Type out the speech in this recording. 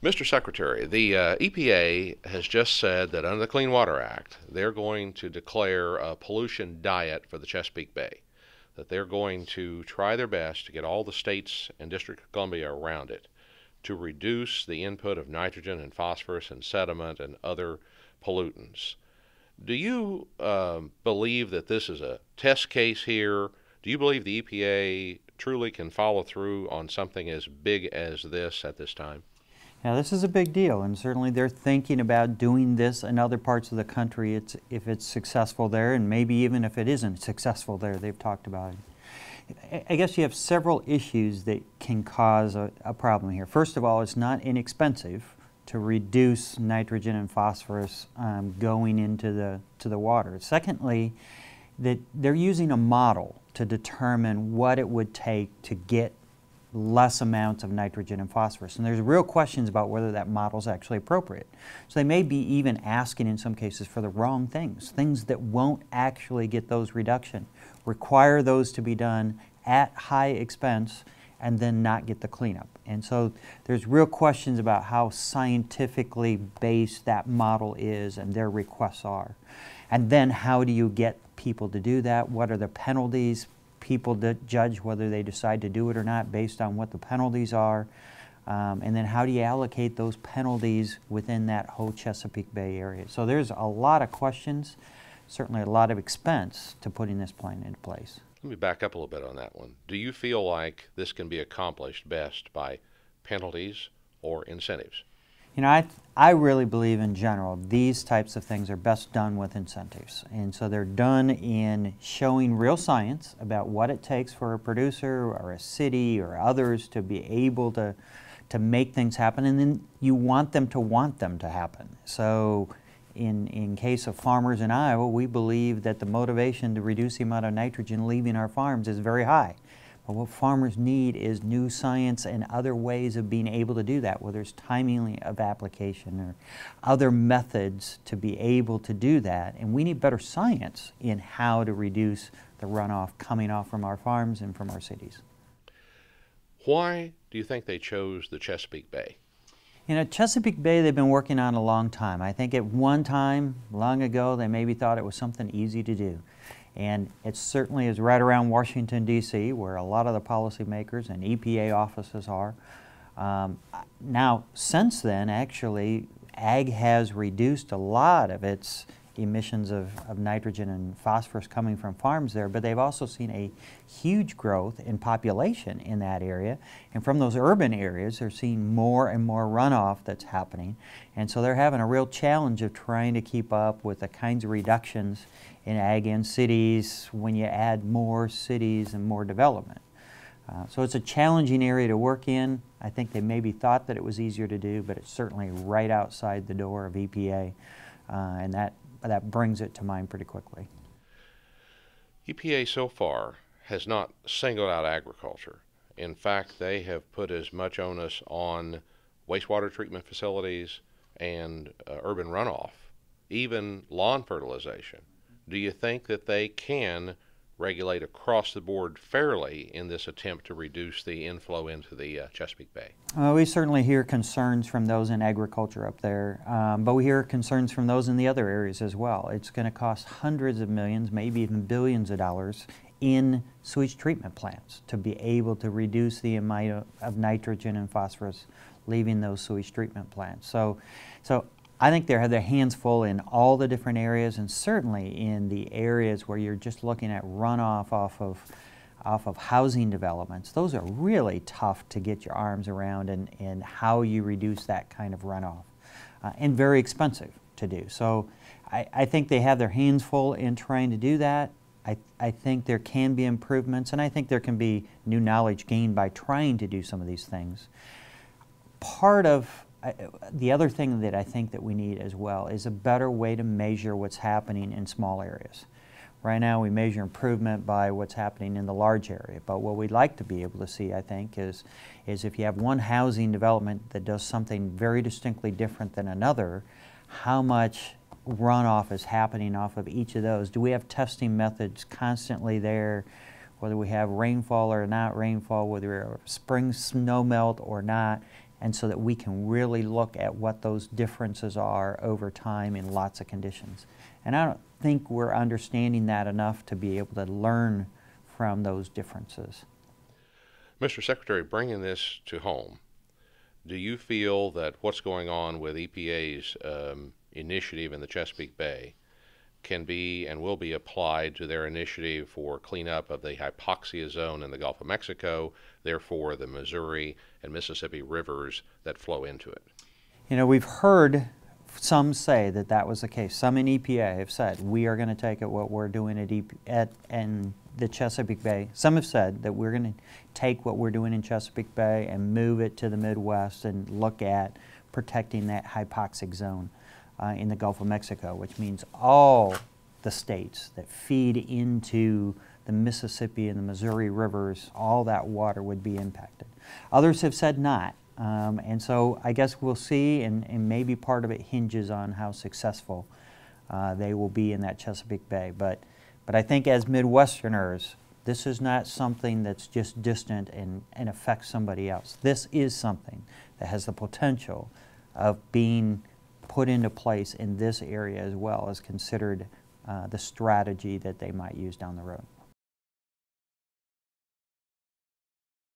Mr. Secretary, the EPA has just said that under the Clean Water Act, they're going to declare a pollution diet for the Chesapeake Bay, that they're going to try their best to get all the states and District of Columbia around it to reduce the input of nitrogen and phosphorus and sediment and other pollutants. Do you believe that this is a test case here? Do you believe the EPA truly can follow through on something as big as this at this time? Now, this is a big deal, and certainly they're thinking about doing this in other parts of the country if it's successful there, and maybe even if it isn't successful there, they've talked about it. I guess you have several issues that can cause a problem here. First of all, it's not inexpensive to reduce nitrogen and phosphorus going into the water. Secondly, that they're using a model to determine what it would take to get less amounts of nitrogen and phosphorus. And there's real questions about whether that model is actually appropriate. So they may be even asking in some cases for the wrong things that won't actually get those reduction, require those to be done at high expense and then not get the cleanup. And so there's real questions about how scientifically based that model is and their requests are. And then how do you get people to do that? What are the penalties? People that judge whether they decide to do it or not based on what the penalties are. And then how do you allocate those penalties within that whole Chesapeake Bay area? So there's a lot of questions, certainly a lot of expense to putting this plan into place. Let me back up a little bit on that one. Do you feel like this can be accomplished best by penalties or incentives? You know, I really believe in general these types of things are best done with incentives. And so they're done in showing real science about what it takes for a producer or a city or others to be able to make things happen. And then you want them to happen. So in case of farmers in Iowa, we believe that the motivation to reduce the amount of nitrogen leaving our farms is very high. But what farmers need is new science and other ways of being able to do that, whether it's timing of application or other methods to be able to do that. And we need better science in how to reduce the runoff coming off from our farms and from our cities. Why do you think they chose the Chesapeake Bay? You know, Chesapeake Bay they've been working on a long time. I think at one time, long ago, they maybe thought it was something easy to do. And it certainly is right around Washington, D.C., where a lot of the policymakers and EPA offices are. Now, since then, actually, ag has reduced a lot of its emissions of nitrogen and phosphorus coming from farms there, but they've also seen a huge growth in population in that area. And from those urban areas, they're seeing more and more runoff that's happening. And so they're having a real challenge of trying to keep up with the kinds of reductions in ag and cities when you add more cities and more development. So it's a challenging area to work in. I think they maybe thought that it was easier to do, but it's certainly right outside the door of EPA, and that brings it to mind pretty quickly. EPA so far has not singled out agriculture. In fact, they have put as much onus on wastewater treatment facilities and urban runoff, even lawn fertilization. Do you think that they can regulate across the board fairly in this attempt to reduce the inflow into the Chesapeake Bay? We certainly hear concerns from those in agriculture up there, but we hear concerns from those in the other areas as well. It's going to cost hundreds of millions, maybe even billions of dollars in sewage treatment plants to be able to reduce the amount of nitrogen and phosphorus leaving those sewage treatment plants. So I think they have their hands full in all the different areas, and certainly in the areas where you're just looking at runoff off of housing developments. Those are really tough to get your arms around and how you reduce that kind of runoff, and very expensive to do. So I think they have their hands full in trying to do that. I think there can be improvements, and I think there can be new knowledge gained by trying to do some of these things. Part of the other thing that I think that we need as well is a better way to measure what's happening in small areas. Right now we measure improvement by what's happening in the large area, but what we'd like to be able to see, I think, is if you have one housing development that does something very distinctly different than another, how much runoff is happening off of each of those? Do we have testing methods constantly there, whether we have rainfall or not rainfall, whether we have spring snowmelt or not? and so that we can really look at what those differences are over time in lots of conditions. And I don't think we're understanding that enough to be able to learn from those differences. Mr. Secretary, bringing this to home, do you feel that what's going on with EPA's initiative in the Chesapeake Bay can be and will be applied to their initiative for cleanup of the hypoxia zone in the Gulf of Mexico, therefore the Missouri and Mississippi rivers that flow into it? You know, we've heard some say that that was the case. Some in EPA have said, we are going to take it what we're doing in the Chesapeake Bay. Some have said that we're going to take what we're doing in Chesapeake Bay and move it to the Midwest and look at protecting that hypoxic zone in the Gulf of Mexico, which means all the states that feed into the Mississippi and the Missouri rivers, all that water would be impacted. Others have said not. And so I guess we'll see, and maybe part of it hinges on how successful they will be in that Chesapeake Bay. But I think as Midwesterners, this is not something that's just distant and affects somebody else. This is something that has the potential of being put into place in this area as well as considered the strategy that they might use down the road.